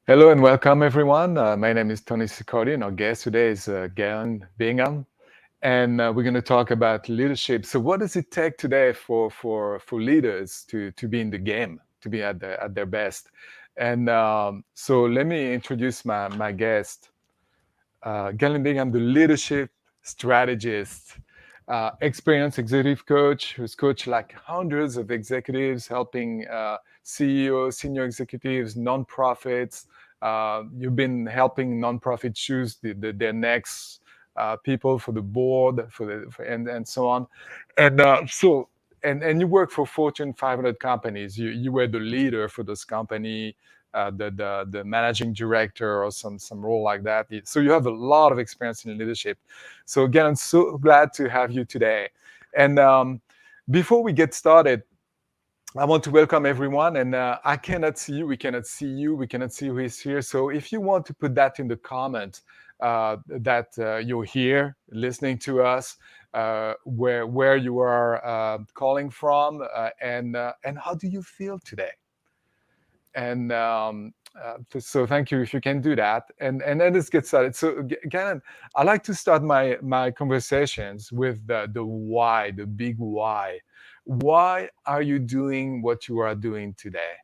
Hello and welcome, everyone. My name is Tony Sicotti, and our guest today is Galen Bingham, and we're going to talk about leadership. So, what does it take today for leaders to be in the game, to be at their best? And so, let me introduce my guest. Galen Bingham, the leadership strategist, experienced executive coach who's coached like hundreds of executives, helping CEOs, senior executives, nonprofits. You've been helping nonprofits choose their next people for the board, and so on. And you work for Fortune 500 companies. You were the leader for those company, the managing director or some role like that. So you have a lot of experience in leadership. So again, I'm so glad to have you today. And before we get started, I want to welcome everyone. And I cannot see you. We cannot see you. We cannot see who is here. So if you want to put that in the comments, that you're here listening to us, where you are calling from, and how do you feel today? And so thank you if you can do that. And then let's get started. So again, I like to start my conversations with the why, the big why. Why are you doing what you are doing today?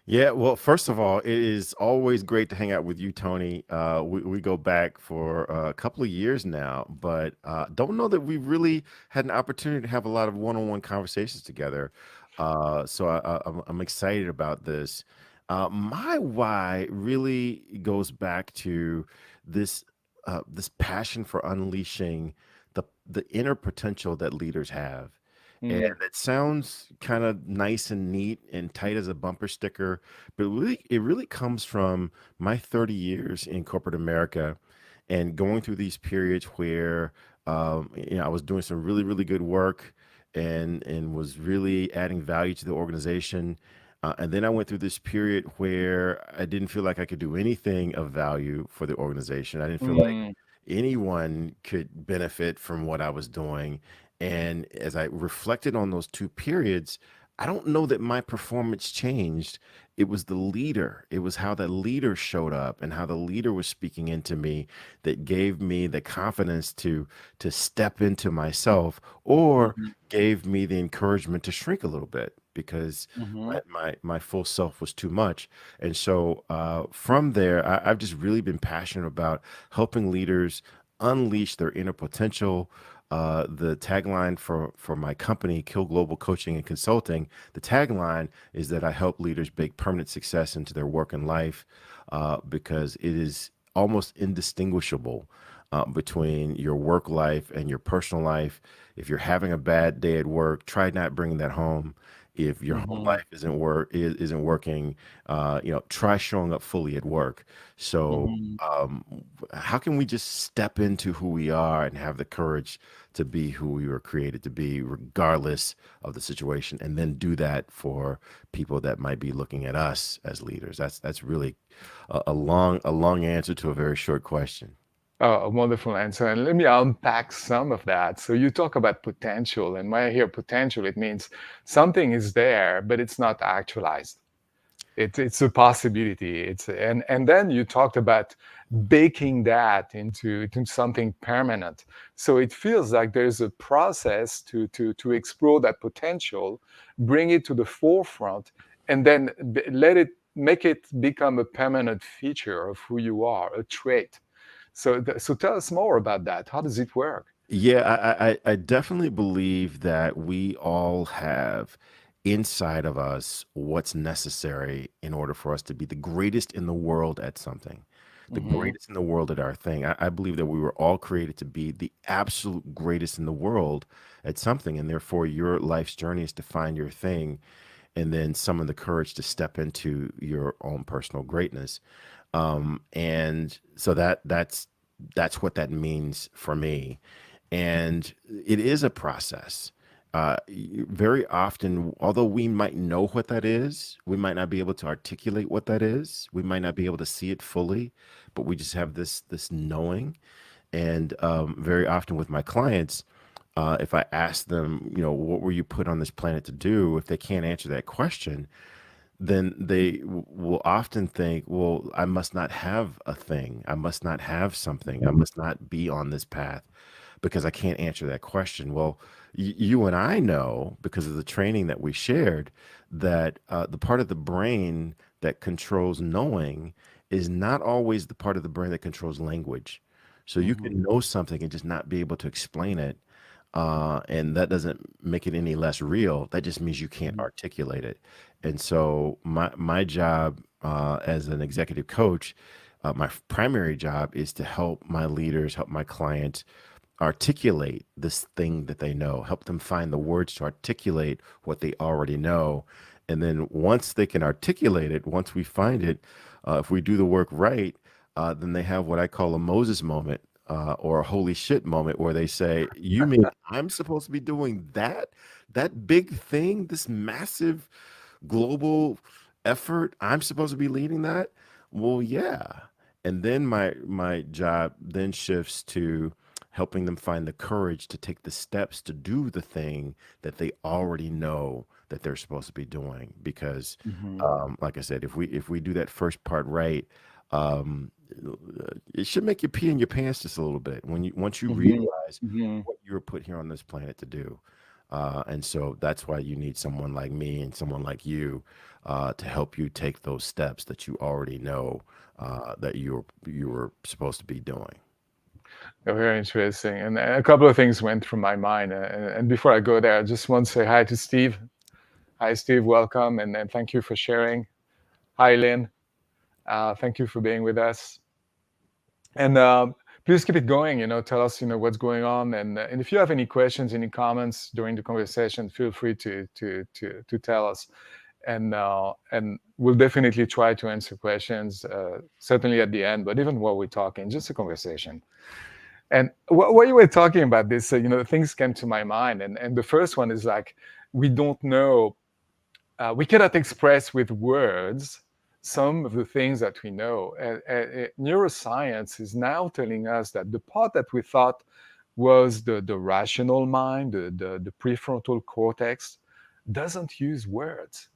Yeah, well, first of all, it is always great to hang out with you, Tony. We go back for a couple of years now, but don't know that we really had an opportunity to have a lot of one-on-one conversations together. So I'm excited about this. My why really goes back to this this passion for unleashing the inner potential that leaders have. And Mm, it sounds kind of nice and neat and tight as a bumper sticker, but it really comes from my 30 years in corporate America and going through these periods where I was doing some really, really good work and was really adding value to the organization. And then I went through this period where I didn't feel like I could do anything of value for the organization. I didn't feel like mm, anyone could benefit from what I was doing. And as I reflected on those two periods, I don't know that my performance changed. It was the leader. It was how the leader showed up and how the leader was speaking into me that gave me the confidence to step into myself, or mhm, gave me the encouragement to shrink a little bit because mhm, my full self was too much. And so from there, I've just really been passionate about helping leaders unleash their inner potential. The tagline for my company, Kill Global Coaching and Consulting, the tagline is that I help leaders bake permanent success into their work and life, because it is almost indistinguishable between your work life and your personal life. If you're having a bad day at work, try not bringing that home. If your home mhm, life isn't working, try showing up fully at work. So, mhm. how can we just step into who we are and have the courage to be who we were created to be, regardless of the situation, and then do that for people that might be looking at us as leaders? That's really a long answer to a very short question. Oh, a wonderful answer. And let me unpack some of that. So you talk about potential, and when I hear potential, it means something is there, but it's not actualized. It's a possibility. And then you talked about baking that into something permanent. So it feels like there's a process to explore that potential, bring it to the forefront, and then let it make it become a permanent feature of who you are, a trait. So tell us more about that. How does it work? Yeah, I definitely believe that we all have inside of us what's necessary in order for us to be the greatest in the world at something, the Hmm. greatest in the world at our thing. I believe that we were all created to be the absolute greatest in the world at something, and therefore your life's journey is to find your thing and then summon the courage to step into your own personal greatness. And so that's what that means for me. And it is a process. Very often, although we might know what that is, we might not be able to articulate what that is. We might not be able to see it fully, but we just have this knowing. And very often with my clients, if I ask them, what were you put on this planet to do? If they can't answer that question, then they will often think, well, I must not have a thing. I must not have something. I must not be on this path because I can't answer that question. Well, you and I know because of the training that we shared that the part of the brain that controls knowing is not always the part of the brain that controls language. So you Hmm. can know something and just not be able to explain it. And that doesn't make it any less real. That just means you can't Hmm. articulate it. And so my job as an executive coach, my primary job is to help my leaders, help my clients articulate this thing that they know, help them find the words to articulate what they already know. And then once they can articulate it, once we find it, if we do the work right, then they have what I call a Moses moment or a holy shit moment where they say, you mean I'm supposed to be doing that? That big thing, this massive global effort, I'm supposed to be leading that? Well, yeah. And then my job then shifts to helping them find the courage to take the steps to do the thing that they already know that they're supposed to be doing. Because, Hmm. like I said, if we do that first part right, um, it should make you pee in your pants just a little bit when you once you Hmm. realize Hmm. what you were put here on this planet to do. And so that's why you need someone like me and someone like you to help you take those steps that you already know that you were supposed to be doing. Very interesting. And a couple of things went through my mind. And before I go there, I just want to say hi to Steve. Hi, Steve. Welcome. And thank you for sharing. Hi, Lynn. Thank you for being with us. And please keep it going. Tell us, what's going on. And if you have any questions, any comments during the conversation, feel free to tell us. And we'll definitely try to answer questions, certainly at the end, but even while we're talking, just a conversation. And what you were talking about this, things came to my mind. And the first one is like, we don't know, we cannot express with words some of the things that we know. Neuroscience is now telling us that the part that we thought was the rational mind, the prefrontal cortex, doesn't use words.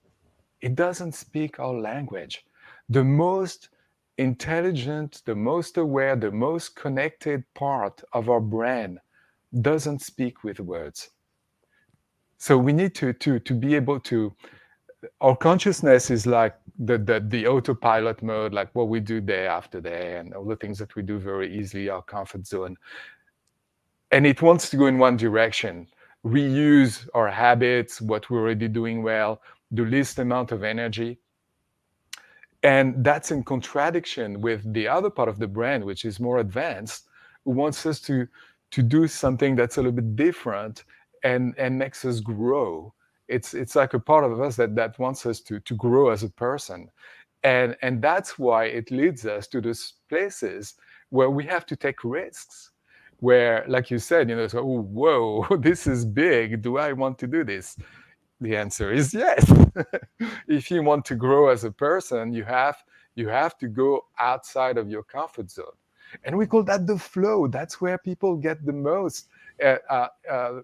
It doesn't speak our language. The most intelligent, the most aware, the most connected part of our brain doesn't speak with words. So we need to be able to. Our consciousness is like the autopilot mode, like what we do day after day, and all the things that we do very easily, our comfort zone, and it wants to go in one direction. Reuse our habits, what we're already doing well, the least amount of energy. And that's in contradiction with the other part of the brain, which is more advanced, who wants us to do something that's a little bit different and makes us grow. It's like a part of us that wants us to grow as a person. And that's why it leads us to those places where we have to take risks. Where, like you said, it's like, oh, whoa, this is big. Do I want to do this? The answer is yes. If you want to grow as a person, you have to go outside of your comfort zone, and we call that the flow. That's where people get the most. Uh, uh, uh,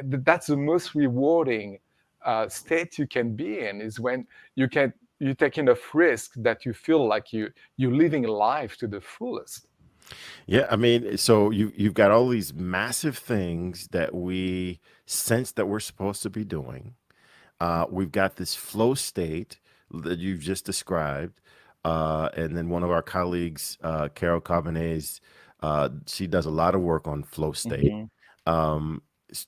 that's the most rewarding state you can be in. Is when you take enough risk that you feel like you're living life to the fullest. Yeah, I mean, so you've got all these massive things that we sense that we're supposed to be doing. We've got this flow state that you've just described. And then one of our colleagues, Carol Carbonet, she does a lot of work on flow state. Hmm.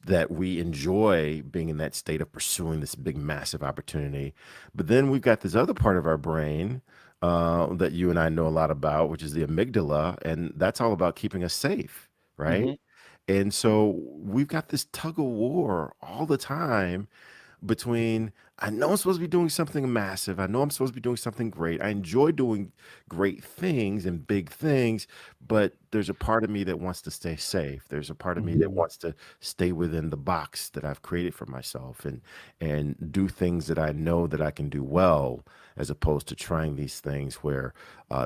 That we enjoy being in that state of pursuing this big, massive opportunity. But then we've got this other part of our brain that you and I know a lot about, which is the amygdala, and that's all about keeping us safe, right? Hmm. And so we've got this tug of war all the time between I know I'm supposed to be doing something massive. I know I'm supposed to be doing something great. I enjoy doing great things and big things, but there's a part of me that wants to stay safe. There's a part of me that Hmm. wants to stay within the box that I've created for myself and do things that I know that I can do well, as opposed to trying these things where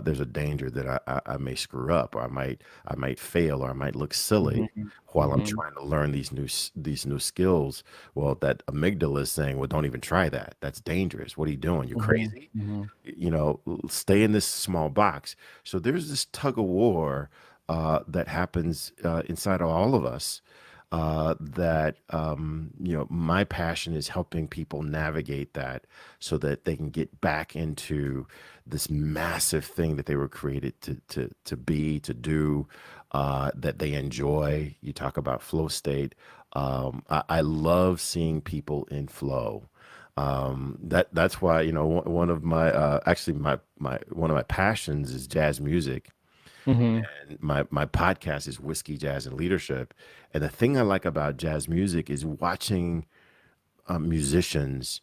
there's a danger that I may screw up, or I might fail, or I might look silly Hmm. while I'm Hmm. trying to learn these new skills. Well, that amygdala is saying, well, don't even try try that. That's dangerous. What are you doing? You're Hmm. crazy. Hmm. Stay in this small box. So there's this tug of war that happens inside of all of us. That my passion is helping people navigate that so that they can get back into this massive thing that they were created to be, to do, that they enjoy. You talk about flow state. I love seeing people in flow. That's why one of my actually my one of my passions is jazz music, Hmm. and my podcast is Whiskey, Jazz, and Leadership. And the thing I like about jazz music is watching musicians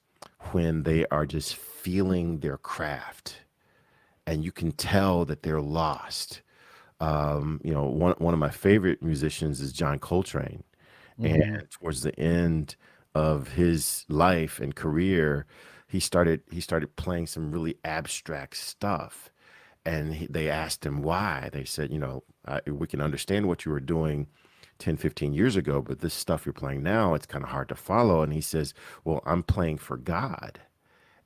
when they are just feeling their craft, and you can tell that they're lost. One of my favorite musicians is John Coltrane, and Hmm. towards the end of his life and career, he started playing some really abstract stuff, and they asked him why. They said, we can understand what you were doing 10, 15 years ago, but this stuff you're playing now, it's kind of hard to follow. And he says, well, I'm playing for God,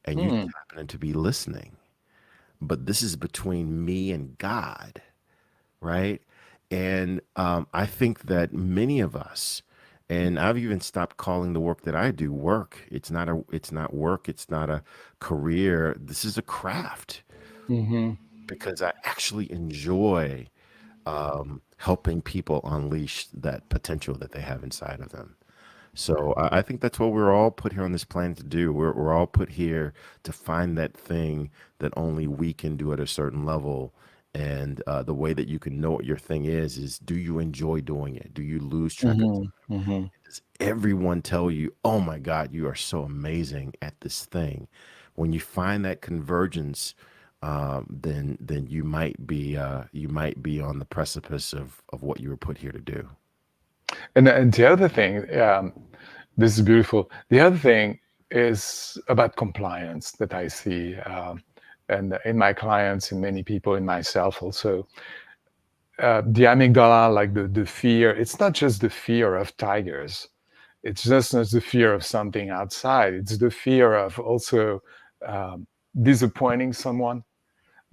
and you just Hmm. happen to be listening, but this is between me and God, right? And I think that many of us, and I've even stopped calling the work that I do work. It's not work. It's not a career. This is a craft, Hmm. because I actually enjoy helping people unleash that potential that they have inside of them. So I think that's what we're all put here on this planet to do. We're all put here to find that thing that only we can do at a certain level. And the way that you can know what your thing is do you enjoy doing it? Do you lose track of Hmm. time? Hmm. Does everyone tell you, oh my God, you are so amazing at this thing? When you find that convergence, then you might be on the precipice of what you were put here to do. And the other thing, this is beautiful. The other thing is about compliance that I see, and in my clients, in many people, in myself also. The amygdala, like the fear, it's not just the fear of tigers. It's just not the fear of something outside. It's the fear of also um, disappointing someone,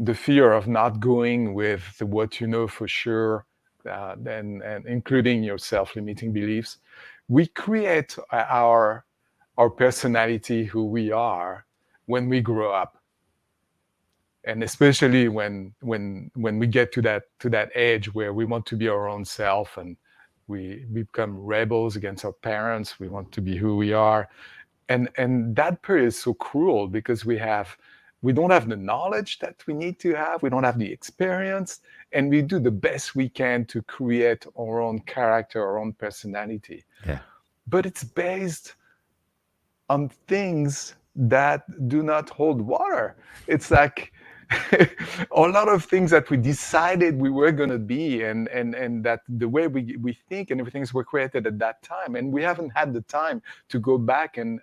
the fear of not going with what you know for sure, and including your self-limiting beliefs. We create our personality, who we are, when we grow up, and especially when we get to that age where we want to be our own self, and we become rebels against our parents. We want to be who we are, and that period is so cruel because we don't have the knowledge that we need to have. We don't have the experience, and we do the best we can to create our own character, our own personality. Yeah. But it's based on things that do not hold water. It's like a lot of things that we decided we were going to be, and that the way we think and everything were created at that time, and we haven't had the time to go back and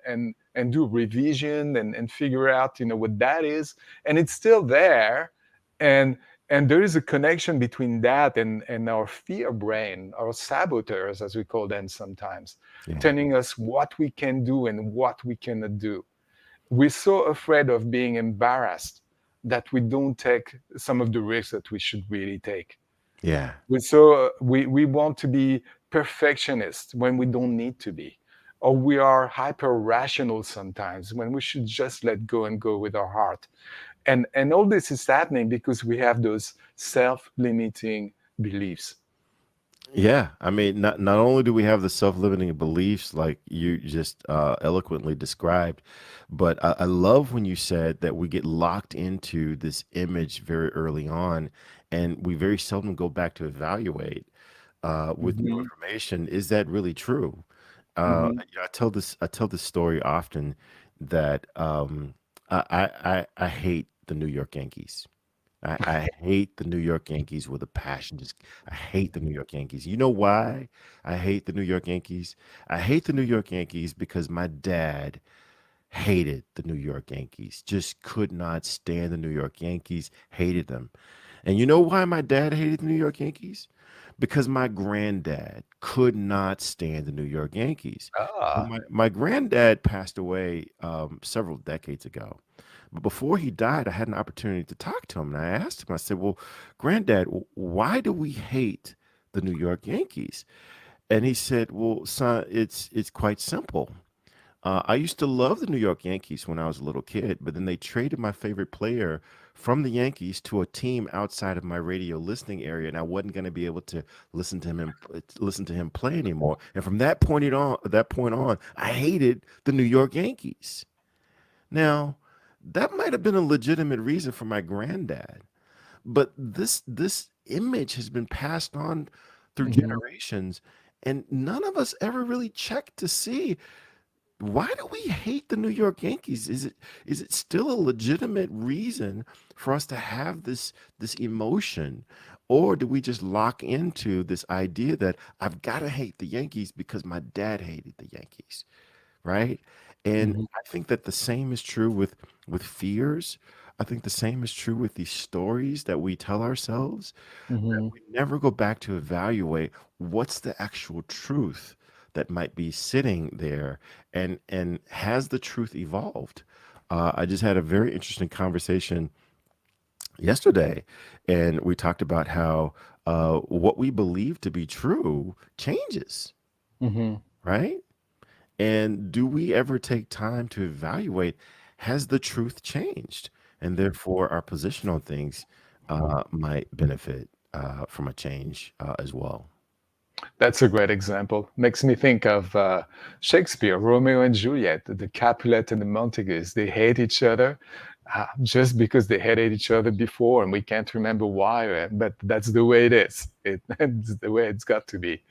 do revision and figure out what that is, and it's still there. And and there is a connection between that and our fear brain, our saboteurs, as we call them sometimes, Yeah. telling us what we can do and what we cannot do. We're so afraid of being embarrassed that we don't take some of the risks that we should really take. Yeah. We want to be perfectionists when we don't need to be, or we are hyper rational sometimes when we should just let go and go with our heart. And all this is happening because we have those self-limiting beliefs. Yeah, I mean, not only do we have the self-limiting beliefs like you just eloquently described, but I love when you said that we get locked into this image very early on, and we very seldom go back to evaluate with new Hmm. information. Is that really true? Hmm. I tell this story often that I hate the New York Yankees. I hate the New York Yankees with a passion. Just I hate the New York Yankees. You know why I hate the New York Yankees? I hate the New York Yankees because my dad hated the New York Yankees. Just could not stand the New York Yankees, hated them. And you know why my dad hated the New York Yankees? Because my granddad could not stand the New York Yankees. Well, Ah. my granddad passed away several decades ago. But before he died, I had an opportunity to talk to him. And I asked him, I said, well, Granddad, why do we hate the New York Yankees? And he said, well, son, it's quite simple. I used to love the New York Yankees when I was a little kid, but then they traded my favorite player from the Yankees to a team outside of my radio listening area, and I wasn't going to be able to listen to him play anymore. And from that point on, I hated the New York Yankees. Now, that might have been a legitimate reason for my granddad, but this image has been passed on through Hmm. generations, and none of us ever really checked to see why do we hate the New York Yankees? Is it still a legitimate reason for us to have this emotion? Or do we just lock into this idea that I've got to hate the Yankees because my dad hated the Yankees, right? And Hmm. I think that the same is true with fears. I think the same is true with these stories that we tell ourselves, that Hmm. we never go back to evaluate what's the actual truth that might be sitting there, and has the truth evolved. I just had a very interesting conversation yesterday, and we talked about how what we believe to be true changes, Hmm. right? And do we ever take time to evaluate, has the truth changed? And therefore, our position on things might benefit from a change as well. That's a great example. Makes me think of Shakespeare, Romeo and Juliet, the Capulet and the Montagues. They hate each other just because they hated each other before, and we can't remember why. But that's the way it is. It's the way it's got to be.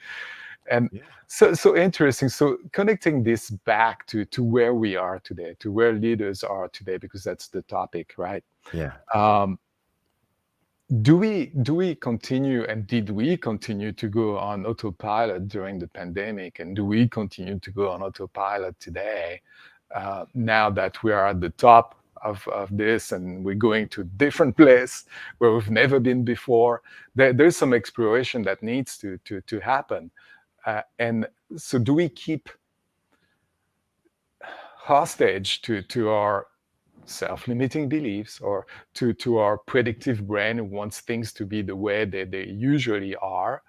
And Yeah. so interesting. So connecting this back to where we are today, to where leaders are today, because that's the topic, right? Yeah. Um, do we continue, and did we continue to go on autopilot during the pandemic, and do we continue to go on autopilot today, now that we are at the top of this and we're going to a different place where we've never been before? There's some exploration that needs to happen, and so do we keep hostage to our self-limiting beliefs, or to our predictive brain who wants things to be the way they usually are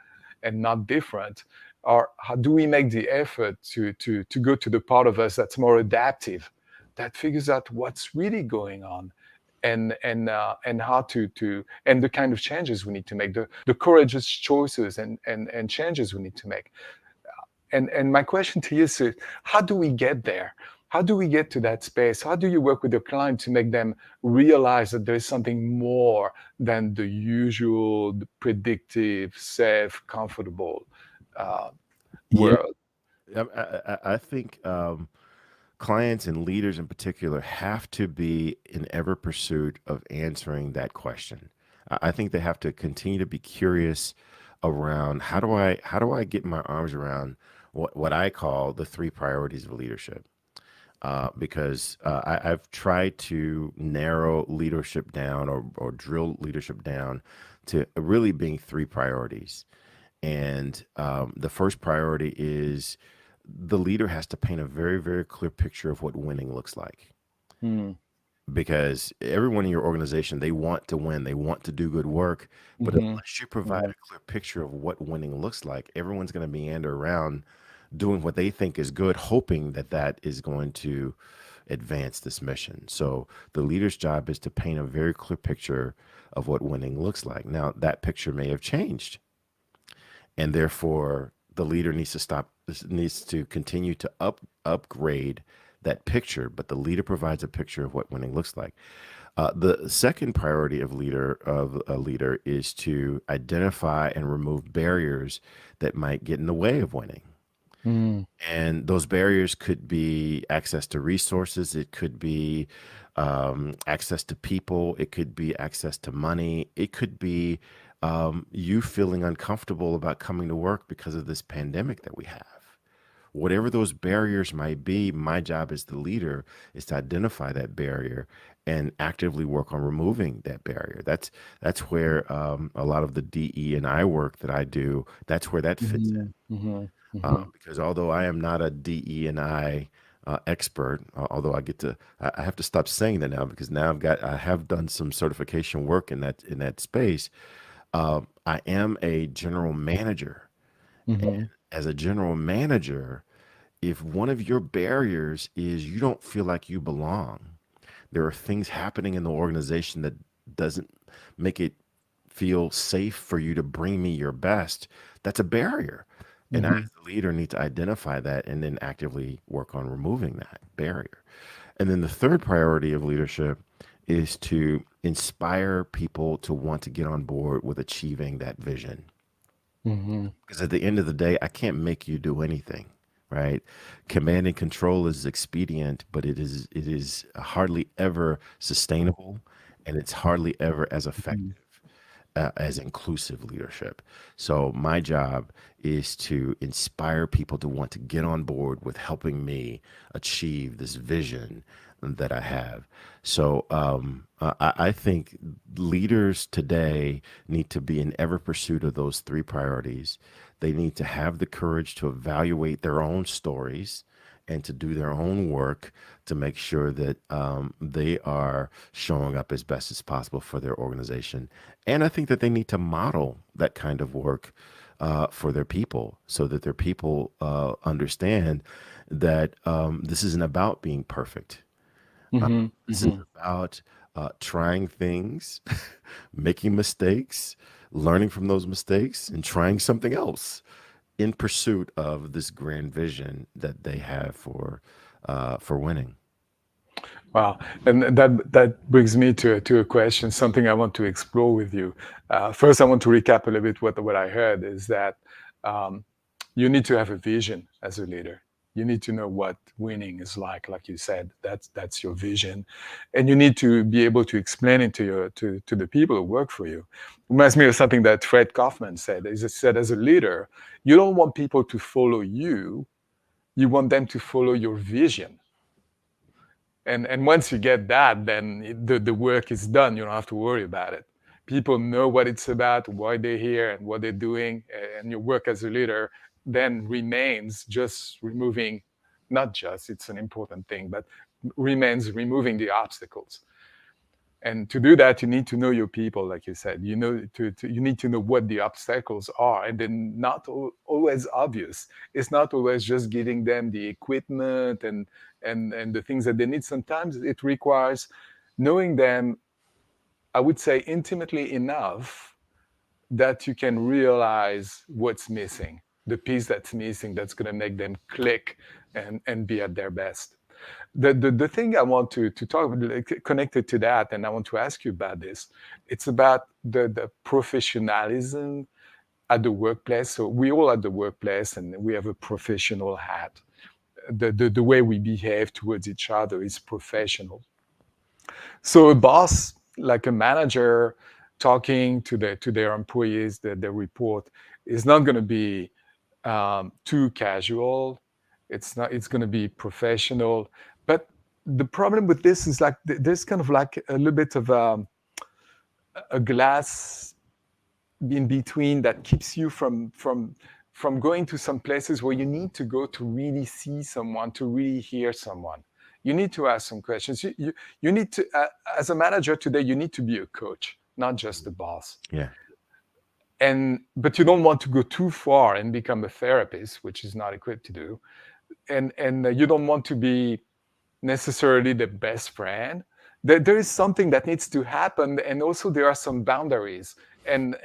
and not different? Or how do we make the effort to go to the part of us that's more adaptive, that figures out what's really going on, and how to and the kind of changes we need to make, the courageous choices and changes we need to make? And my question to you is, how do we get there? How do we get to that space? How do you work with your client to make them realize that there's something more than the usual, the predictive, safe, comfortable uh, Yeah. world? I think clients and leaders in particular have to be in ever pursuit of answering that question. I think they have to continue to be curious around, how do I get my arms around what I call the three priorities of leadership. Because I've tried to narrow leadership down, or drill leadership down to really being three priorities. And the first priority is the leader has to paint a very, very clear picture of what winning looks like. Mm. Because everyone in your organization, they want to win, they want to do good work. But Hmm. unless you provide Hmm. a clear picture of what winning looks like, everyone's going to meander around doing what they think is good, hoping that that is going to advance this mission. So the leader's job is to paint a very clear picture of what winning looks like. Now, that picture may have changed, and therefore the leader needs to continue to upgrade that picture, but the leader provides a picture of what winning looks like. The second priority of a leader is to identify and remove barriers that might get in the way of winning. Mm. And those barriers could be access to resources, it could be access to people, it could be access to money, it could be you feeling uncomfortable about coming to work because of this pandemic that we have. whatever those barriers might be, my job as the leader is to identify that barrier and actively work on removing that barrier. That's where a lot of the DE and I work that I do, that's where that fits Mhm, mhm, mhm, because although I am not a DE and I expert, although I have to stop saying that now because now I have done some certification work in that space. I am a general manager, and mhm, as a general manager, if one of your barriers is you don't feel like you belong, there are things happening in the organization that doesn't make it feel safe for you to bring me your best, that's a barrier. And I, as mhm, the leader, need to identify that and then actively work on removing that barrier. And then the third priority of leadership is to inspire people to want to get on board with achieving that vision. mhm, Because at the end of the day, I can't make you do anything, right? Command and control is expedient, but it is hardly ever sustainable, and it's hardly ever as mhm. effective as inclusive leadership. So my job is to inspire people to want to get on board with helping me achieve this vision that I have. So I think leaders today need to be in ever pursuit of those three priorities. They need to have the courage to evaluate their own stories and to do their own work to make sure that they are showing up as best as possible for their organization. And I think that they need to model that kind of work for their people so that their people understand that this isn't about being perfect. Mhm, This is mhm. about trying things, making mistakes, learning from those mistakes, and trying something else in pursuit of this grand vision that they have for winning. Wow, and that brings me to a question, something I want to explore with you. First, I want to recap a little bit what I heard is that um, you need to have a vision as a leader. You need to know what winning is like you said. That's your vision, and you need to be able to explain it to the people who work for you. Reminds me of something that Fred Kaufman said. He said, as a leader, you don't want people to follow you. You want them to follow your vision, and once you get that, then the work is done. You don't have to worry about it. People know what it's about, why they're here, and what they're doing, and your work as a leader then remains just removing, not just, it's an important thing, but remains removing the obstacles. And to do that, you need to know your people, like you said. You know, you need to know what the obstacles are, and then not always obvious. It's not always just giving them the equipment and the things that they need. Sometimes it requires knowing them, I would say, intimately enough that you can realize what's missing, the piece that's missing that's going to make them click and be at their best. The thing I want to talk about, like, connected to that, and I want to ask you about this, it's about the professionalism at the workplace. So we all at the workplace and we have a professional hat. The way we behave towards each other is professional. So a boss, like a manager, talking to their employees, their report, is not going to be too casual. It's not. It's going to be professional. But the problem with this is like there's kind of like a little bit of a glass in between that keeps you from going to some places where you need to go to really see someone, to really hear someone. You need to ask some questions. You need to, as a manager today, you need to be a coach, not just a boss. Yeah. And but you don't want to go too far and become a therapist, which is not equipped to do. And you don't want to be necessarily the best friend. There is something that needs to happen, and also there are some boundaries, and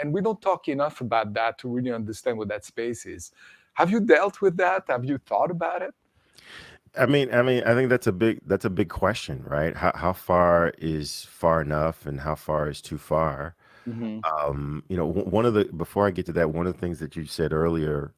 we don't talk enough about that to really understand what that space is. Have you dealt with that? Have you thought about it? I think that's a big question, right? How far is far enough, and how far is too far? Mm-hmm. One of the before I get to that, one of the things that you said earlier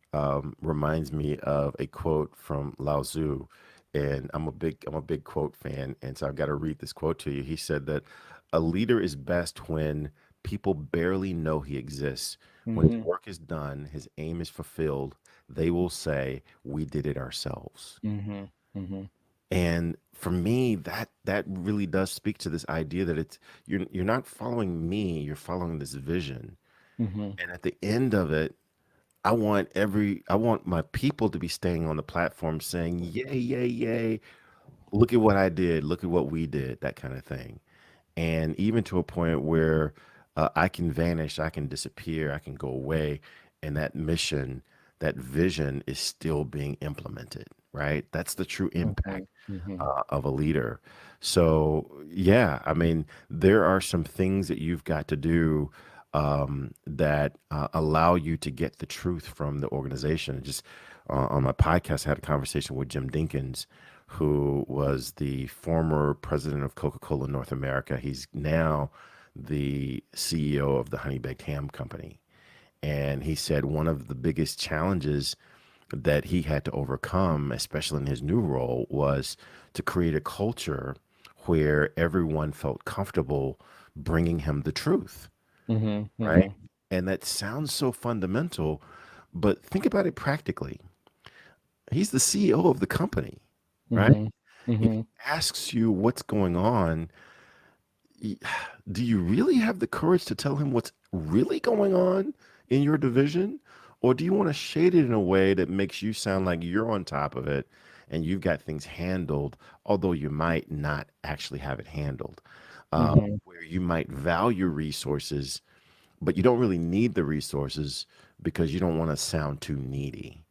reminds me of a quote from Lao Tzu, and I'm a big quote fan, and so I've got to read this quote to you. He said that a leader is best when people barely know he exists. When his Mm-hmm. work is done, his aim is fulfilled, they will say, we did it ourselves. Mm-hmm. Mm-hmm. And for me, that really does speak to this idea that it's you're not following me, you're following this vision. Mm-hmm. And at the end of it, I want my people to be staying on the platform saying, yay, yay, yay, look at what I did, look at what we did, that kind of thing. And even to a point where I can vanish, I can disappear, I can go away, and that mission, that vision is still being implemented, right? That's the true Mm-hmm. impact Mm-hmm. of a leader. So, yeah, I mean, there are some things that you've got to do that allow you to get the truth from the organization. Just on my podcast, I had a conversation with Jim Dinkins, who was the former president of Coca-Cola North America. He's now the CEO of the Honey Baked Ham Company. And he said one of the biggest challenges that he had to overcome, especially in his new role, was to create a culture where everyone felt comfortable bringing him the truth, Mm-hmm. right? Mm-hmm. And that sounds so fundamental, but think about it practically. He's the CEO of the company, right? Mm-hmm. If he Mm-hmm. asks you what's going on, y- do you really have the courage to tell him what's really going on in your division? Or do you want to shade it in a way that makes you sound like you're on top of it and you've got things handled, although you might not actually have it handled? Mm-hmm. Where you might value resources, but you don't really need the resources because you don't want to sound too needy.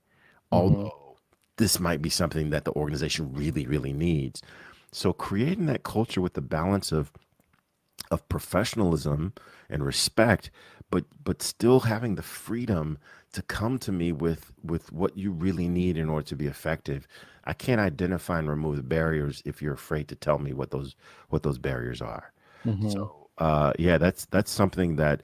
Mm-hmm. Although this might be something that the organization really, really needs. So creating that culture with the balance of professionalism and respect, but still having the freedom to come to me with what you really need in order to be effective. I can't identify and remove the barriers if you're afraid to tell me what those barriers are. Mm-hmm. So yeah, that's something that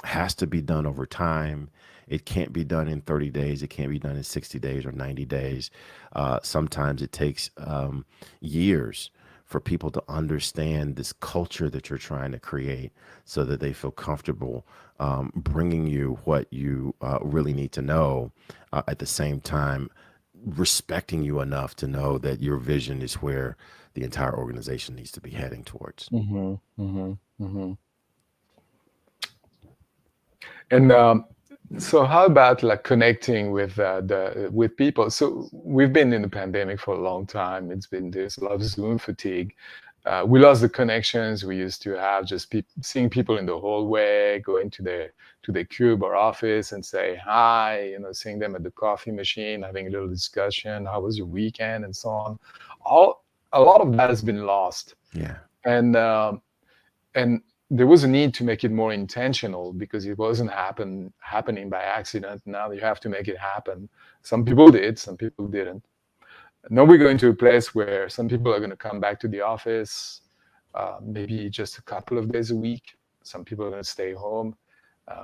has to be done over time. It can't be done in 30 days. It can't be done in 60 days or 90 days. Sometimes it takes years for people to understand this culture that you're trying to create so that they feel comfortable bringing you what you really need to know, at the same time respecting you enough to know that your vision is where the entire organization needs to be heading towards. Mm-hmm. Mm-hmm. Mm-hmm. And so, how about like connecting with the with people? So we've been in the pandemic for a long time. There's a lot of Zoom fatigue. We lost the connections we used to have. Just seeing people in the hallway, going to their cube or office and say hi. Seeing them at the coffee machine, having a little discussion. How was your weekend and so on. All A lot of that has been lost, Yeah. and and there was a need to make it more intentional because it wasn't happening by accident. Now you have to make it happen. Some people did, some people didn't. Now we're going to a place where some people are going to come back to the office, maybe just a couple of days a week. Some people are going to stay home.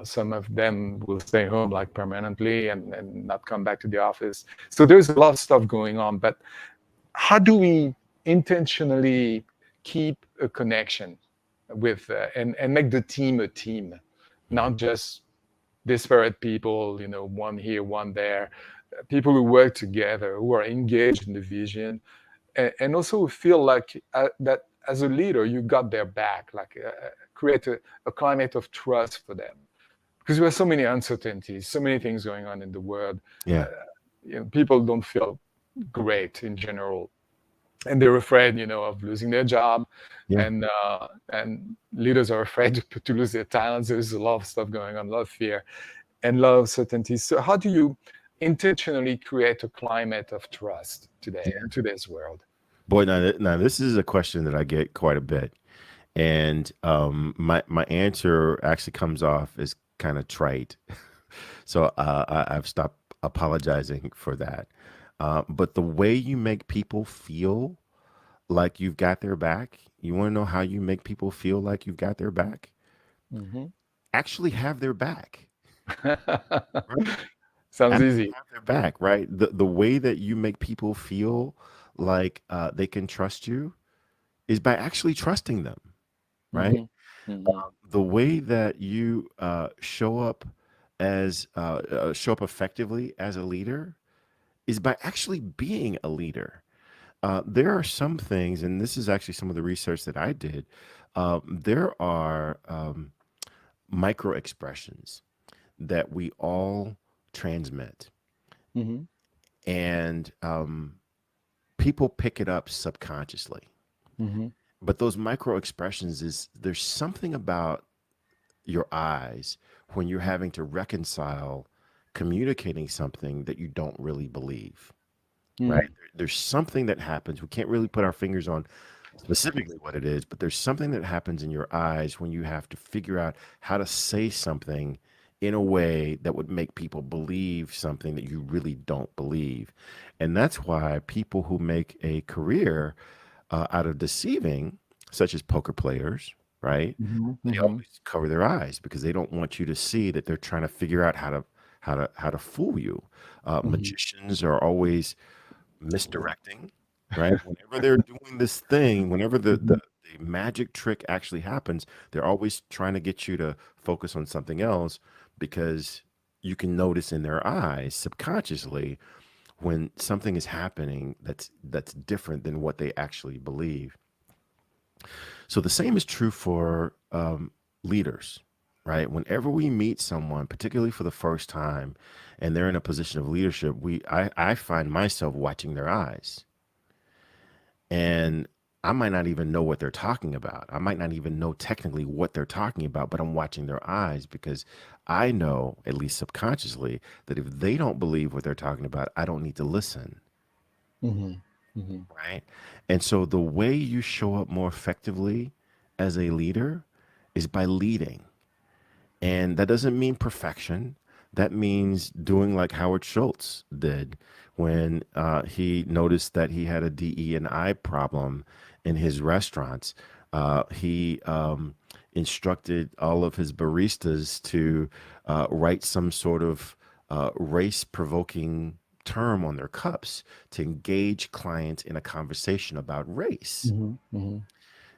Some of them will stay home like permanently and not come back to the office. So there's a lot of stuff going on. But how do we intentionally keep a connection with and make the team a team, not just disparate people, one here, one there, people who work together, who are engaged in the vision, and also feel like that as a leader, you got their back, like create a climate of trust for them. Because there are so many uncertainties, so many things going on in the world. Uh, Yeah. People don't feel great in general, and they're afraid, of losing their job, Yeah. and leaders are afraid to lose their talents. There's a lot of stuff going on, a lot of fear, and a lot of certainty. So, how do you intentionally create a climate of trust today in today's world? Boy, now this is a question that I get quite a bit, and my answer actually comes off as kind of trite. So I've stopped apologizing for that. But the way you make people feel like you've got their back, you want to know how you make people feel like you've got their back? Hmm. Actually have their back, right? Sounds Actually easy. have their back, right? The way that you make people feel like they can trust you is by actually trusting them, right? Hmm. Hmm. The way that you show up as show up effectively as a leader is by actually being a leader. There are some things, and this is actually some of the research that I did. There are micro expressions that we all transmit, Mm-hmm. and people pick it up subconsciously. Mm-hmm. But those micro expressions is there's something about your eyes when you're having to reconcile communicating something that you don't really believe, right? Mm-hmm. There's something that happens. We can't really put our fingers on specifically what it is, but there's something that happens in your eyes when you have to figure out how to say something in a way that would make people believe something that you really don't believe. And that's why people who make a career out of deceiving, such as poker players, right? They Mm-hmm. always cover their eyes because they don't want you to see that they're trying to figure out how to fool you. Mm-hmm. Magicians are always misdirecting, right? Whenever they're doing this thing, whenever the magic trick actually happens, they're always trying to get you to focus on something else because you can notice in their eyes subconsciously when something is happening that's different than what they actually believe. So the same is true for leaders, right? Whenever we meet someone, particularly for the first time, and they're in a position of leadership, I find myself watching their eyes, and I might not even know what they're talking about. I might not even know technically what they're talking about, but I'm watching their eyes because I know, at least subconsciously, that if they don't believe what they're talking about, I don't need to listen, Mm-hmm. Mm-hmm. right? And so the way you show up more effectively as a leader is by leading. And that doesn't mean perfection. That means doing like Howard Schultz did when he noticed that he had a DE and I problem in his restaurants. He instructed all of his baristas to write some sort of race provoking term on their cups to engage clients in a conversation about race. Mm-hmm.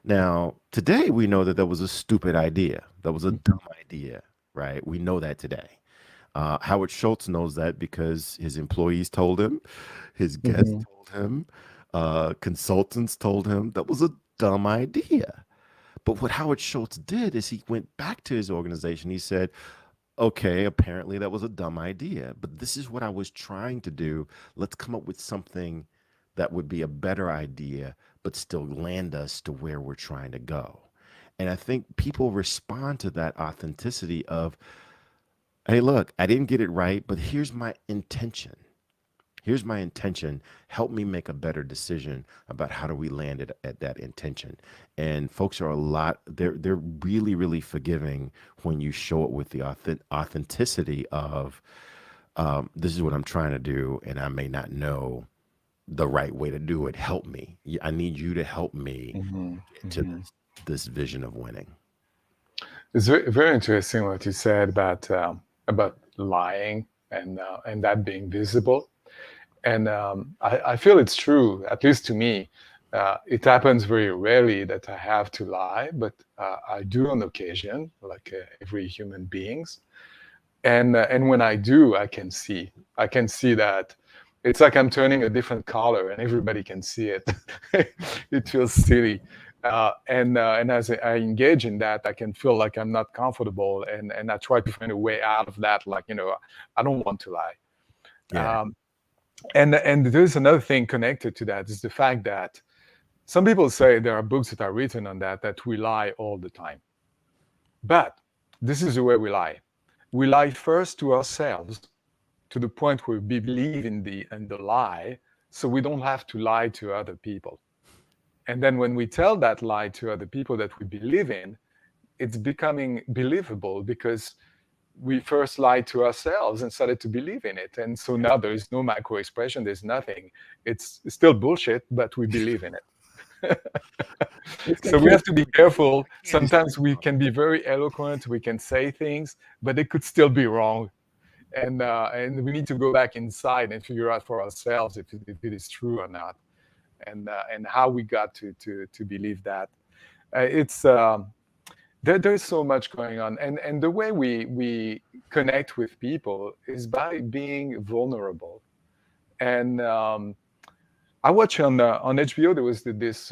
Now, today we know that that was a stupid idea. That was a Mm-hmm. dumb idea, right? We know that today. Howard Schultz knows that because his employees told him, his guests Mm-hmm. told him, consultants told him that was a dumb idea. But what Howard Schultz did is he went back to his organization. He said, okay, apparently that was a dumb idea, but this is what I was trying to do. Let's come up with something that would be a better idea, but still land us to where we're trying to go. And I think people respond to that authenticity of, hey, look, I didn't get it right, but here's my intention. Here's my intention. Help me make a better decision about how do we land it at that intention. And folks are a lot. They're really really forgiving when you show it with the authenticity of this is what I'm trying to do, and I may not know the right way to do it. Help me. I need you to help me Mm-hmm. get to Mm-hmm. this vision of winning. It's very, very interesting what you said about lying and that being visible. And I feel it's true, at least to me. It happens very rarely that I have to lie, but I do on occasion, like every human beings. And when I do, I can see that it's like I'm turning a different color, and everybody can see it. It feels silly. And as I engage in that, I can feel like I'm not comfortable, and I try to find a way out of that. Like, I don't want to lie. Yeah. Um, and there's another thing connected to that is the fact that some people say there are books that are written on that we lie all the time. But this is the way we lie. We lie first to ourselves to the point where we believe in the lie, so we don't have to lie to other people. And then when we tell that lie to other people that we believe in, it's becoming believable because we first lied to ourselves and started to believe in it. And so now there is no micro expression, there's nothing. It's still bullshit, but we believe in it. It's got So we have to be careful. candy Sometimes stripes we on it. can be very eloquent, we can say things, but they could still be wrong. And we need to go back inside and figure out for ourselves if it is true or not, and how we got to believe that. It's there's so much going on, and the way we connect with people is by being vulnerable. And I watch on HBO. There was this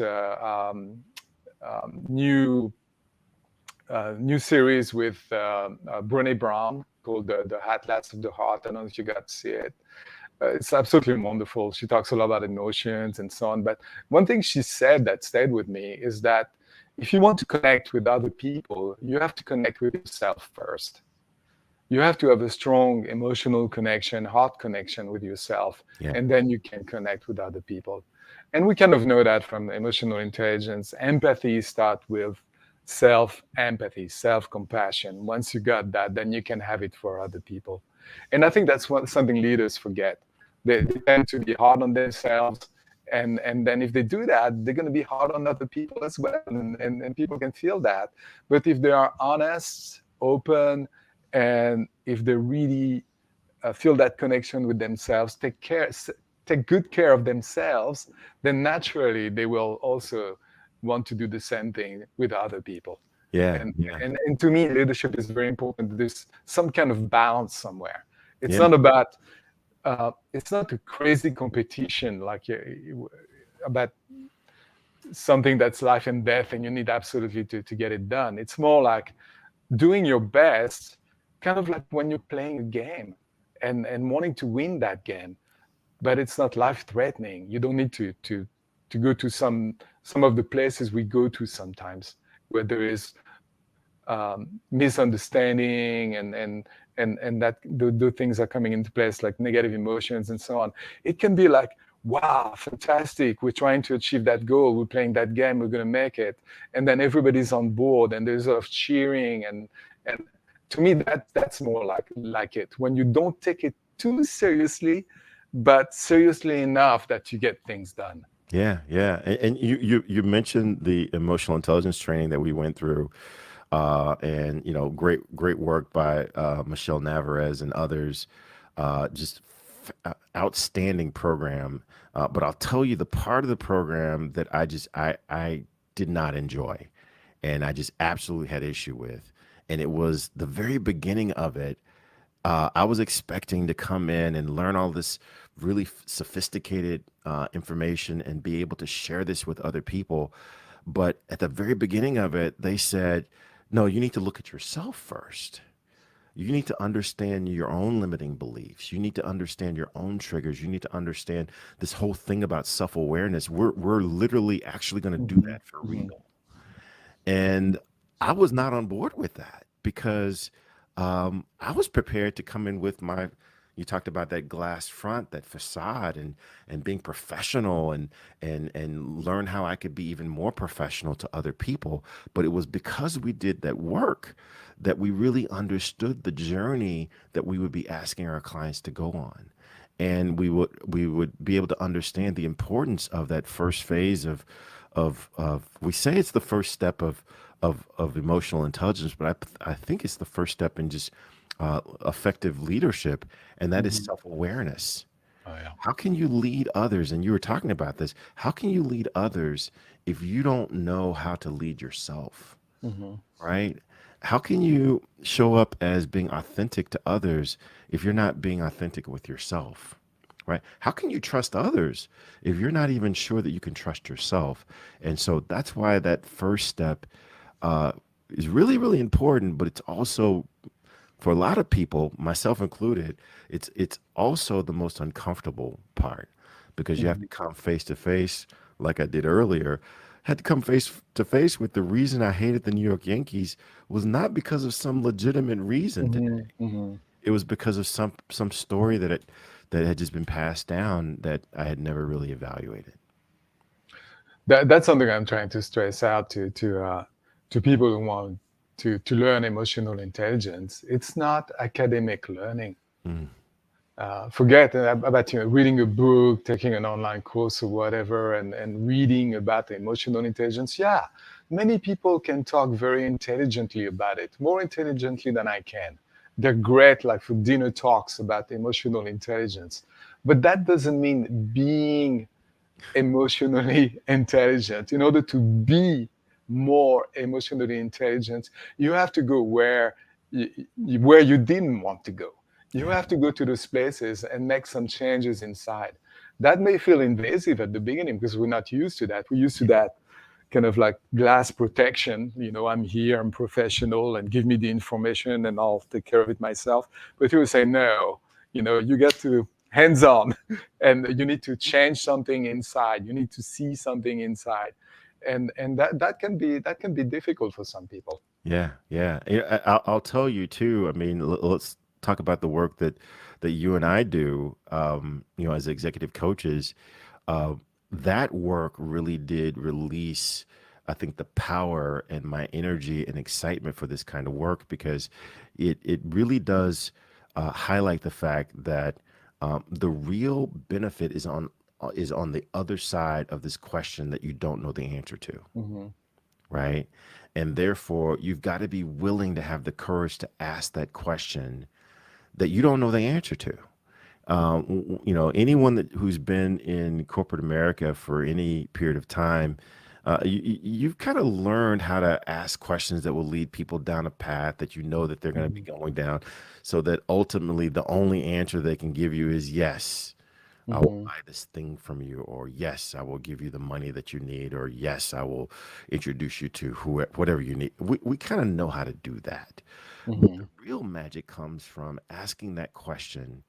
new series with Brene Brown called the Atlas of the Heart. I don't know if you got to see it. It's absolutely wonderful. She talks a lot about emotions and so on. But one thing she said that stayed with me is that if you want to connect with other people, you have to connect with yourself first. You have to have a strong emotional connection, heart connection with yourself, Yeah. and then you can connect with other people. And we kind of know that from emotional intelligence. Empathy starts with self empathy, self compassion. Once you got that, then you can have it for other people. And I think that's something leaders forget. They tend to be hard on themselves. And then if they do that, they're going to be hard on other people as well. And people can feel that. But if they are honest, open, and if they really feel that connection with themselves, take good care of themselves, then naturally they will also want to do the same thing with other people. Yeah. And Yeah. and to me, leadership is very important. There's some kind of balance somewhere. It's Yeah. not about it's not a crazy competition like about something that's life and death, and you need absolutely to get it done. It's more like doing your best, kind of like when you're playing a game and wanting to win that game, but it's not life threatening. You don't need to go to some of the places we go to sometimes where there is misunderstanding and that the things are coming into place like negative emotions and so on. It can be like, wow, fantastic, we're trying to achieve that goal, we're playing that game, we're going to make it, and then everybody's on board and there's a lot of cheering, and to me that's more like it, when you don't take it too seriously but seriously enough that you get things done. Yeah, yeah, and you mentioned the emotional intelligence training that we went through, and great work by Michelle Navarez and others, just outstanding program. But I'll tell you the part of the program that I did not enjoy, and I just absolutely had issue with, and it was the very beginning of it. I was expecting to come in and learn all this really sophisticated information and be able to share this with other people. But at the very beginning of it, they said, no, you need to look at yourself first. You need to understand your own limiting beliefs. You need to understand your own triggers. You need to understand this whole thing about self-awareness. We're literally actually going to do Mhm, that for mhm, real. And I was not on board with that because I was prepared to come in with my, you talked about that glass front, that facade, and being professional and learn how I could be even more professional to other people. But it was because we did that work that we really understood the journey that we would be asking our clients to go on. And we would be able to understand the importance of that first phase of we say it's the first step of emotional intelligence, but I think it's the first step in just effective leadership, and that is mhm. self-awareness. Oh yeah. How can you lead others? And you were talking about this. How can you lead others if you don't know how to lead yourself? Mhm. Right? How can you show up as being authentic to others if you're not being authentic with yourself? Right? How can you trust others if you're not even sure that you can trust yourself? And so that's why that first step uh, is really, really important, but it's also for a lot of people, myself included, it's also the most uncomfortable part because you have to Mhm. come face to face, like I did earlier. Had to come face to face with the reason I hated the New York Yankees was not because of some legitimate reason today. Mhm. Mhm. It was because of some story that had just been passed down that I had never really evaluated. That's something I'm trying to stress out to people who want to learn emotional intelligence. It's not academic learning. Mm, Forget about reading a book, taking an online course or whatever, and reading about emotional intelligence. Yeah, many people can talk very intelligently about it, more intelligently than I can. They're great, like for dinner talks about emotional intelligence, but that doesn't mean being emotionally intelligent. In order to be more emotionally intelligent, you have to go where you didn't want to go. You Yeah. have to go to those places and make some changes inside. That may feel invasive at the beginning because we're not used to that. We're used to Yeah. that kind of like glass protection. I'm here, I'm professional, and give me the information and I'll take care of it myself. But you will say, no, you get to hands on and you need to change something inside. You need to see something inside. And that can be difficult for some people. Yeah, yeah. I'll tell you too. I mean, let's talk about the work that you and I do. As executive coaches, uh, that work really did release, I think, the power and my energy and excitement for this kind of work because it really does highlight the fact that the real benefit is on the other side of this question that you don't know the answer to, Hmm. right? And therefore, you've got to be willing to have the courage to ask that question that you don't know the answer to. Anyone who's been in corporate America for any period of time, you've kind of learned how to ask questions that will lead people down a path that you know that they're going to be Hmm. going down, so that ultimately the only answer they can give you is yes. I will Hmm. buy this thing from you, or yes, I will give you the money that you need, or yes, I will introduce you to whatever you need. We kind of know how to do that. But the Hmm. real magic comes from asking that question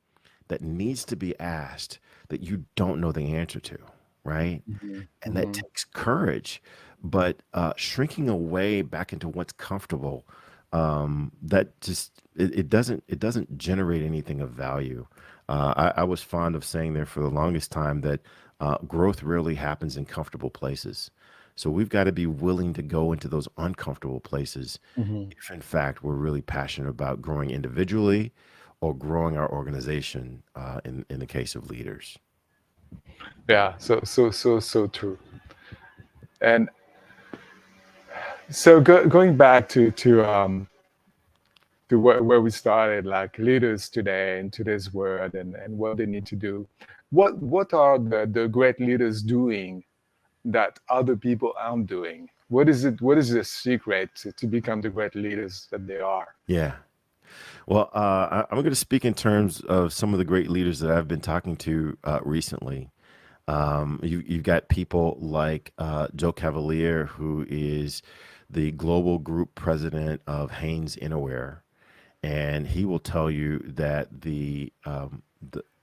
that needs to be asked that you don't know the answer to, right? Hmm. And that Hmm. takes courage. But shrinking away back into what's comfortable, that just it doesn't generate anything of value. I was fond of saying there for the longest time that growth rarely happens in comfortable places. So we've got to be willing to go into those uncomfortable places Hmm. if, in fact, we're really passionate about growing individually or growing our organization. In the case of leaders. Yeah, so true. And so going back to where we started, like leaders today in today's world and what they need to do. What are the great leaders doing that other people aren't doing? What is it? What is the secret to become the great leaders that they are? Yeah. Well, I'm going to speak in terms of some of the great leaders that I've been talking to recently. You've got people like Joe Cavalier, who is the global group president of Hanes Innerwear, and he will tell you that the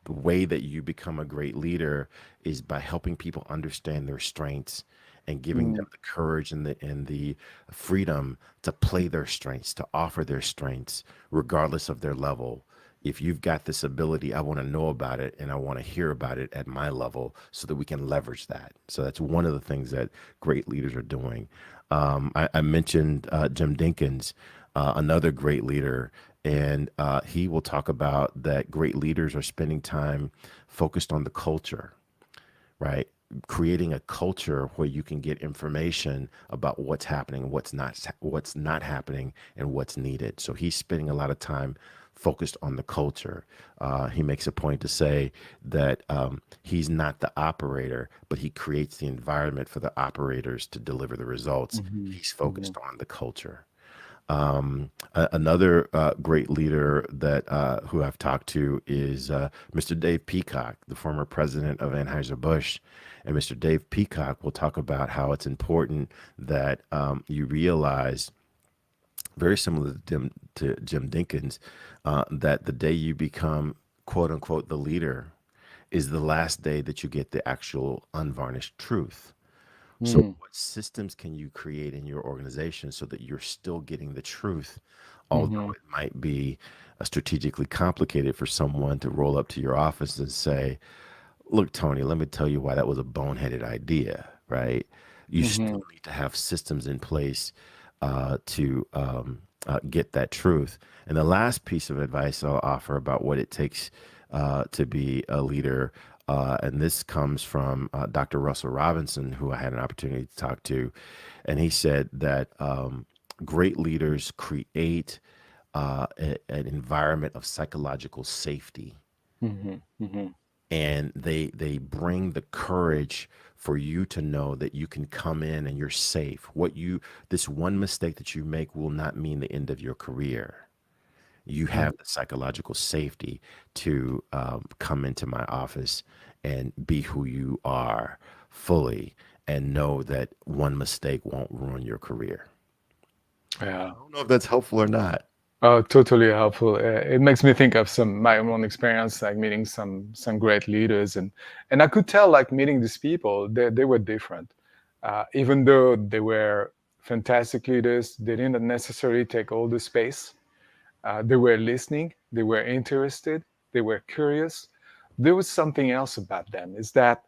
way that you become a great leader is by helping people understand their strengths and giving Mm, them the courage and the freedom to play their strengths, to offer their strengths, regardless of their level. If you've got this ability, I want to know about it and I want to hear about it at my level so that we can leverage that. So that's one of the things that great leaders are doing. I mentioned Jim Dinkins, another great leader, and he will talk about that great leaders are spending time focused on the culture, right? Creating a culture where you can get information about what's happening, what's not happening, and what's needed. So he's spending a lot of time focused on the culture. He makes a point to say that he's not the operator, but he creates the environment for the operators to deliver the results. mhm, He's mhm, focused on the culture. Another great leader that who I've talked to is Mr. Dave Peacock, the former president of Anheuser-Busch. And Mr. Dave Peacock will talk about how it's important that you realize, very similar to Jim Dinkins, that the day you become quote unquote the leader is the last day that you get the actual unvarnished truth. So, mm, what systems can you create in your organization so that you're still getting the truth, although mhm, it might be strategically complicated for someone to roll up to your office and say, "Look, Tony, let me tell you why that was a boneheaded idea," right? You mhm, still need to have systems in place to get that truth. And the last piece of advice I'll offer about what it takes to be a leader, and this comes from Dr. Russell Robinson, who I had an opportunity to talk to, and he said that great leaders create an environment of psychological safety, mhm, mhm, and they bring the courage for you to know that you can come in and you're safe. This one mistake that you make will not mean the end of your career. You Mm. have the psychological safety to come into my office and be who you are fully, and know that one mistake won't ruin your career. Yeah. I don't know if that's helpful or not. Oh, totally helpful. It makes me think of some my own experience, like meeting some great leaders, and I could tell, like meeting these people, they were different. Even though they were fantastic leaders, they didn't necessarily take all the space. They were listening, they were interested, they were curious. There was something else about them. Is that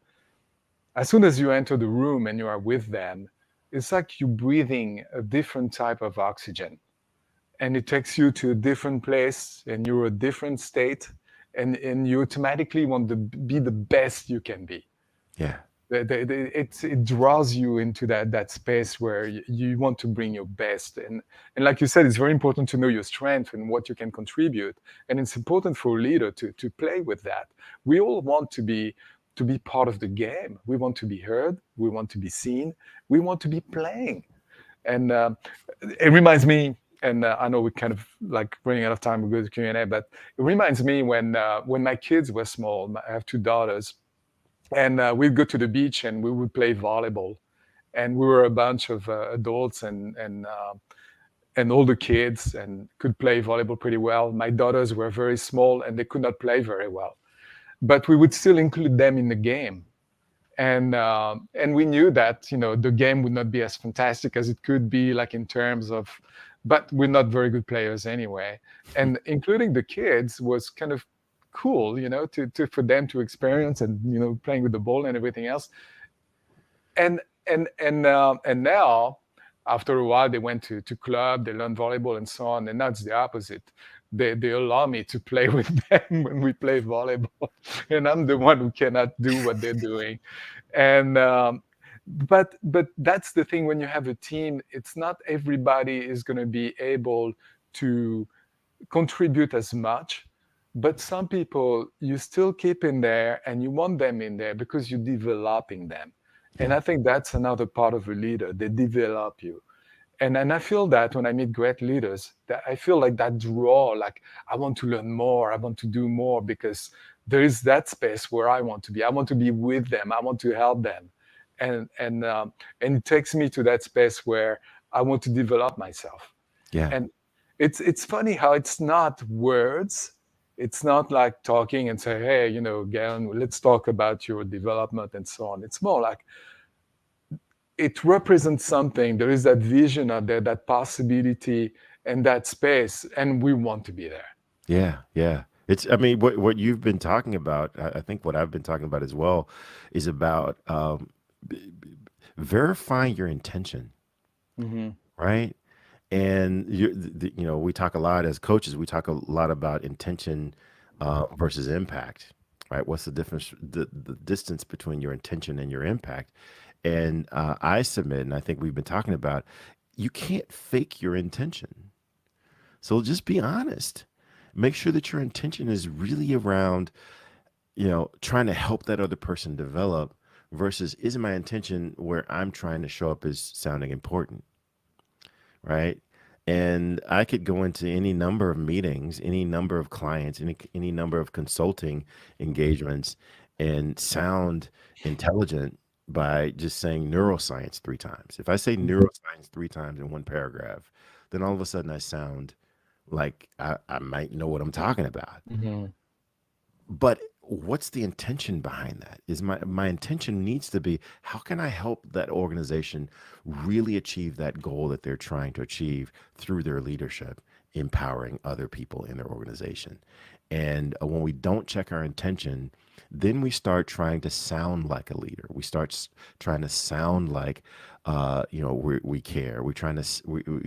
as soon as you enter the room and you are with them, it's like you're breathing a different type of oxygen, and it takes you to a different place, and you're a different state, and you automatically want to be the best you can be. Yeah. It draws you into that space where you want to bring your best, and like you said, it's very important to know your strength and what you can contribute, and it's important for a leader to play with that. We all want to be part of the game. We want to be heard, we want to be seen, we want to be playing. And it reminds me, and I know we're kind of like running out of time. We go to Q&A, but it reminds me when my kids were small. I have two daughters, and we'd go to the beach and we would play volleyball. And we were a bunch of adults and older kids, and could play volleyball pretty well. My daughters were very small and they could not play very well, but we would still include them in the game. And we knew that the game would not be as fantastic as it could be, like in terms of, but we're not very good players anyway. And including the kids was kind of cool, to for them to experience, and playing with the ball and everything else. And now, after a while, they went to club, they learned volleyball and so on. And now it's the opposite. They allow me to play with them when we play volleyball, and I'm the one who cannot do what they're doing. And but that's the thing, when you have a team, it's not everybody is going to be able to contribute as much, but some people you still keep in there, and you want them in there because you're developing them. And Yeah. I think that's another part of a leader. They develop you. And I feel that when I meet great leaders, that I feel like that draw, like I want to learn more, I want to do more, because there is that space where I want to be. I want to be with them. I want to help them, and it takes me to that space where I want to develop myself. Yeah. And it's funny how it's not words. It's not like talking and say, hey, Galen, let's talk about your development and so on. It's more like it represents something. There is that vision out there, that possibility, and that space, and we want to be there. Yeah, yeah. I mean, what you've been talking about, I think what I've been talking about as well, is about verifying your intention, Hmm. right? And we talk a lot as coaches. We talk a lot about intention versus impact, right? What's the difference, the distance between your intention and your impact? And I submit, and I think we've been talking about, you can't fake your intention. So just be honest. Make sure that your intention is really around, trying to help that other person develop, versus is my intention where I'm trying to show up as sounding important, right? And I could go into any number of meetings, any number of clients, any number of consulting engagements, and sound intelligent by just saying neuroscience three times. If I say neuroscience three times in one paragraph, then all of a sudden I sound like I might know what I'm talking about. Hmm. But what's the intention behind that? Is my intention needs to be, how can I help that organization really achieve that goal that they're trying to achieve through their leadership, empowering other people in their organization? And when we don't check our intention, then we start trying to sound like a leader. We start trying to sound like, we care. We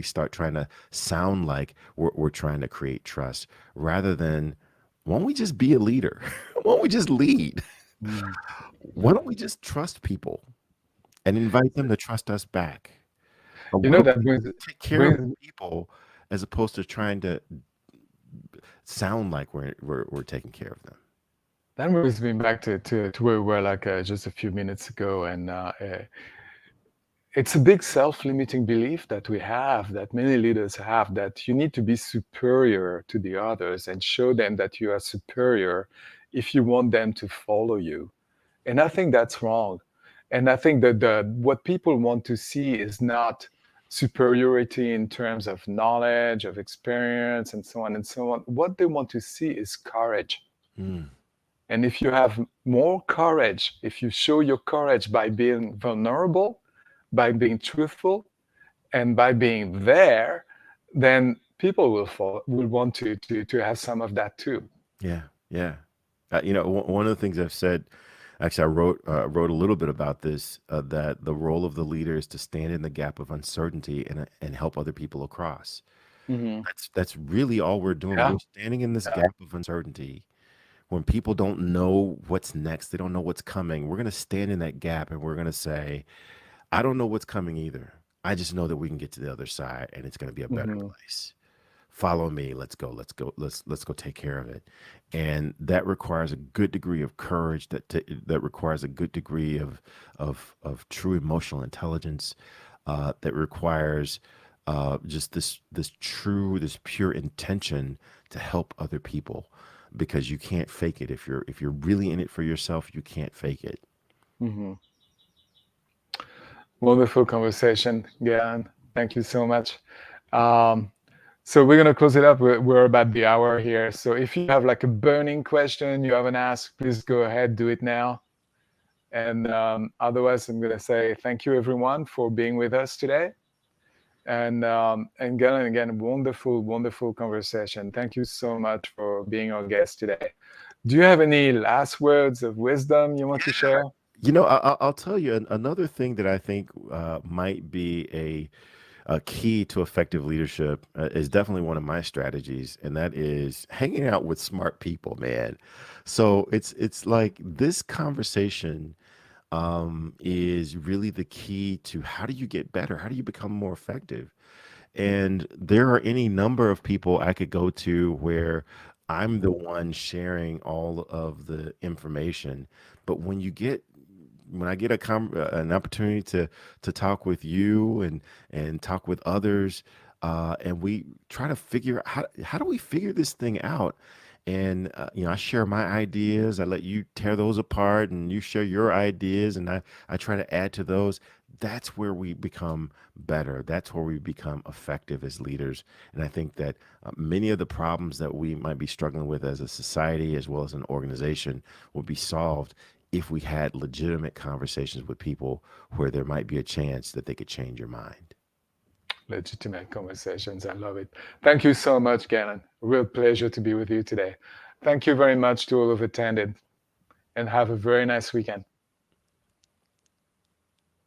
start trying to sound like we're trying to create trust, rather than, why don't we just be a leader? Why don't we just lead? Mm. Why don't we just trust people and invite them to trust us back? Or You why know don't that we brings take care of brings people as opposed to trying to sound like we're taking care of them? that brings me back to where we were like just a few minutes ago, and it's a big self-limiting belief that we have, that many leaders have, that you need to be superior to the others and show them that you are superior if you want them to follow you. And I think that's wrong. And I think that what people want to see is not superiority in terms of knowledge, of experience, and so on and so on. What they want to see is courage. Mm, And if you have more courage, if you show your courage by being vulnerable, by being truthful, and by being there, then people will want to have some of that too. yeah, yeah. One of the things I've said, actually, I wrote a little bit about this, that the role of the leader is to stand in the gap of uncertainty and help other people across. Hmm. That's really all we're doing. Yeah. We're standing in this gap of uncertainty. When people don't know what's next, they don't know what's coming. We're going to stand in that gap and we're going to say, I don't know what's coming either. I just know that we can get to the other side and it's going to be a better Hmm. place. Follow me. Let's go take care of it. And that requires a good degree of courage. That requires a good degree of true emotional intelligence. That requires just this pure intention to help other people, because you can't fake it. If you're really in it for yourself, you can't fake it. Hmm. Wonderful conversation, Galen. Thank you so much. Um, so we're gonna close it up. We're about the hour here. So if you have like a burning question you haven't asked, please go ahead, do it now. And otherwise, I'm gonna say thank you everyone for being with us today. And Galen, again, wonderful, wonderful conversation. Thank you so much for being our guest today. Do you have any last words of wisdom you want to share? I'll tell you another thing that I think might be a key to effective leadership, is definitely one of my strategies, and that is hanging out with smart people, man. So it's like this conversation is really the key to how do you get better? How do you become more effective? And there are any number of people I could go to where I'm the one sharing all of the information. But when I get an opportunity to talk with you and talk with others, and we try to figure out how do we figure this thing out. And I share my ideas. I let you tear those apart, and you share your ideas, and I try to add to those. That's where we become better. That's where we become effective as leaders. And I think that many of the problems that we might be struggling with as a society as well as an organization will be solved if we had legitimate conversations with people where there might be a chance that they could change your mind. Legitimate conversations. I love it. Thank you so much, Galen. Real pleasure to be with you today. Thank you very much to all who've attended, and have a very nice weekend.